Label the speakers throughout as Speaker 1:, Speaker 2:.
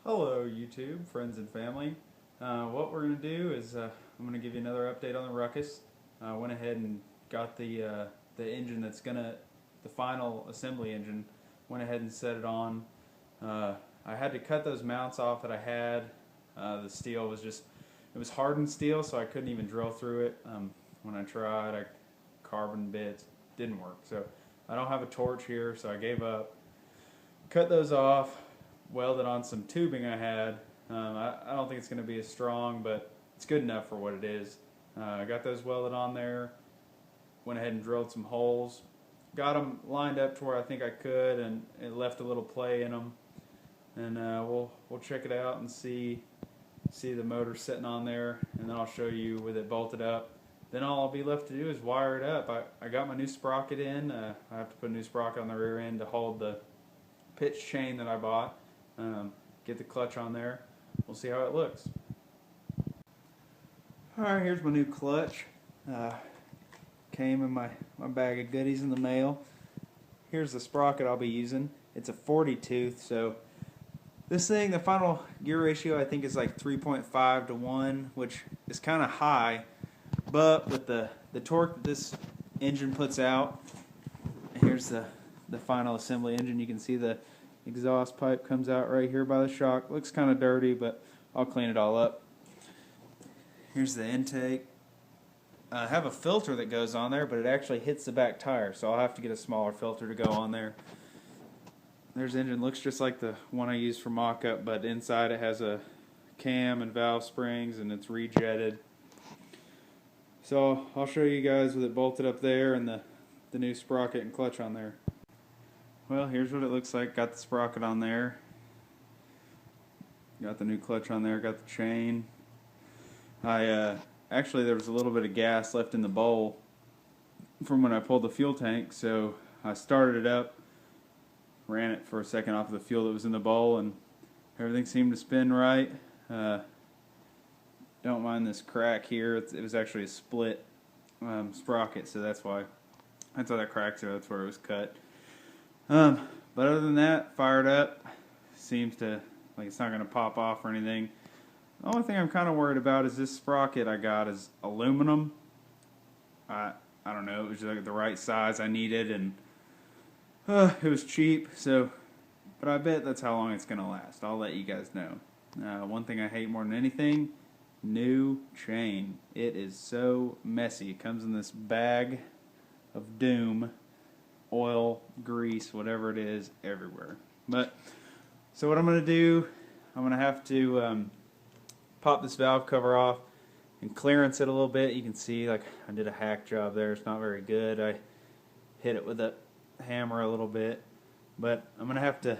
Speaker 1: Hello YouTube, friends and family. What we're going to do is I'm going to give you another update on the Ruckus. I went ahead and got the engine that's going to, the final assembly engine, went ahead and set it on. I had to cut those mounts off that I had. The steel was just, it was hardened steel, so I couldn't even drill through it. When I tried, carbon bits, didn't work. So I don't have a torch here, so I gave up. Cut those off, welded on some tubing I had. I don't think it's going to be as strong, but it's good enough for what it is. I got those welded on there, went ahead and drilled some holes, got them lined up to where I think I could, and it left a little play in them. And we'll check it out and see the motor sitting on there, and then I'll show you with it bolted up. Then all I'll be left to do is wire it up. I got my new sprocket in. I have to put a new sprocket on the rear end to hold the pitch chain that I bought. Get the clutch on there. We'll see how it looks. Alright, here's my new clutch. Came in my bag of goodies in the mail. Here's the sprocket I'll be using. It's a 40 tooth, so this thing, the final gear ratio I think is like 3.5 to 1, which is kind of high, but with the torque that this engine puts out, here's the final assembly engine. You can see the exhaust pipe comes out right here by the shock. Looks kind of dirty, but I'll clean it all up. Here's the intake. I have a filter that goes on there, but it actually hits the back tire, so I'll have to get a smaller filter to go on there. There's the engine. Looks just like the one I used for mock-up, but inside it has a cam and valve springs, and it's rejetted. So I'll show you guys with it bolted up there and the new sprocket and clutch on there. Well, here's what it looks like. Got the sprocket on there. Got the new clutch on there. Got the chain. Actually there was a little bit of gas left in the bowl from when I pulled the fuel tank, so I started it up, ran it for a second off of the fuel that was in the bowl, and everything seemed to spin right. Don't mind this crack here. It was actually a split sprocket, so that's why that crack's there. That's where it was cut. But other than that, fired up. Seems to, like, it's not going to pop off or anything. The only thing I'm kind of worried about is this sprocket I got is aluminum. I don't know, it was just like the right size I needed, and it was cheap, so, but I bet that's how long it's going to last. I'll let you guys know. One thing I hate more than anything, new chain. It is so messy. It comes in this bag of doom. Oil, grease, whatever it is, everywhere. But so what I'm going to do, I'm going to have to pop this valve cover off and clearance it a little bit. You can see, like, I did a hack job there. It's not very good. I hit it with a hammer a little bit, but I'm going to have to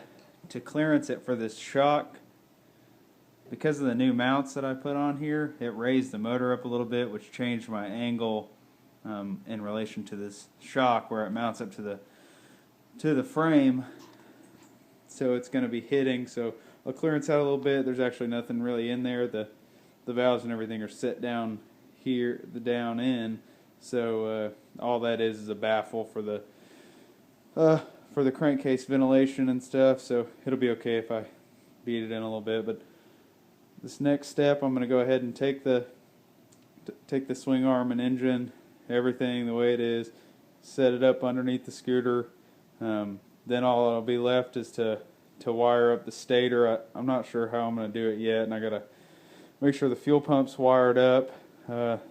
Speaker 1: clearance it for this shock. Because of the new mounts that I put on here, it raised the motor up a little bit, which changed my angle in relation to this shock where it mounts up to the frame, so it's going to be hitting. So I'll clearance out a little bit. There's actually nothing really in there. The valves and everything are set down here, the down in. So all that is a baffle for the crankcase ventilation and stuff. So it'll be okay if I beat it in a little bit. But this next step, I'm going to go ahead and take the swing arm and engine, everything the way it is, set it up underneath the scooter. Then all that'll be left is to wire up the stator. I'm not sure how I'm going to do it yet, and I got to make sure the fuel pump's wired up.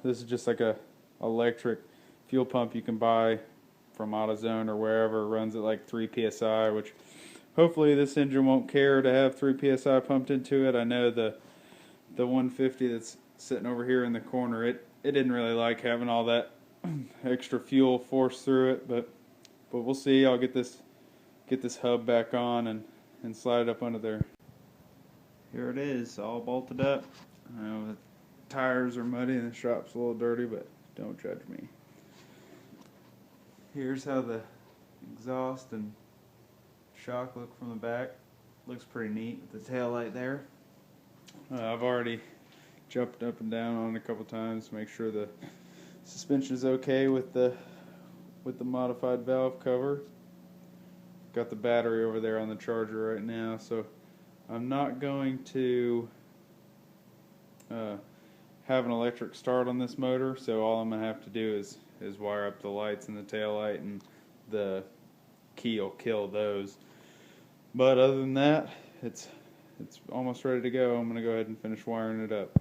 Speaker 1: This is just like a electric fuel pump you can buy from AutoZone or wherever. It runs at like 3 psi, which hopefully this engine won't care to have 3 psi pumped into it. I know the 150 that's sitting over here in the corner, it didn't really like having all that extra fuel forced through it, but we'll see. I'll get this hub back on and slide it up under there. Here it is, all bolted up. I know the tires are muddy and the shop's a little dirty, but don't judge me. Here's how the exhaust and shock look from the back. Looks pretty neat with the tail light there. I've already jumped up and down on it a couple times to make sure the suspension is okay with the modified valve cover. Got the battery over there on the charger right now, so I'm not going to have an electric start on this motor, so all I'm going to have to do is wire up the lights and the tail light, and the key will kill those. But other than that, it's almost ready to go. I'm going to go ahead and finish wiring it up.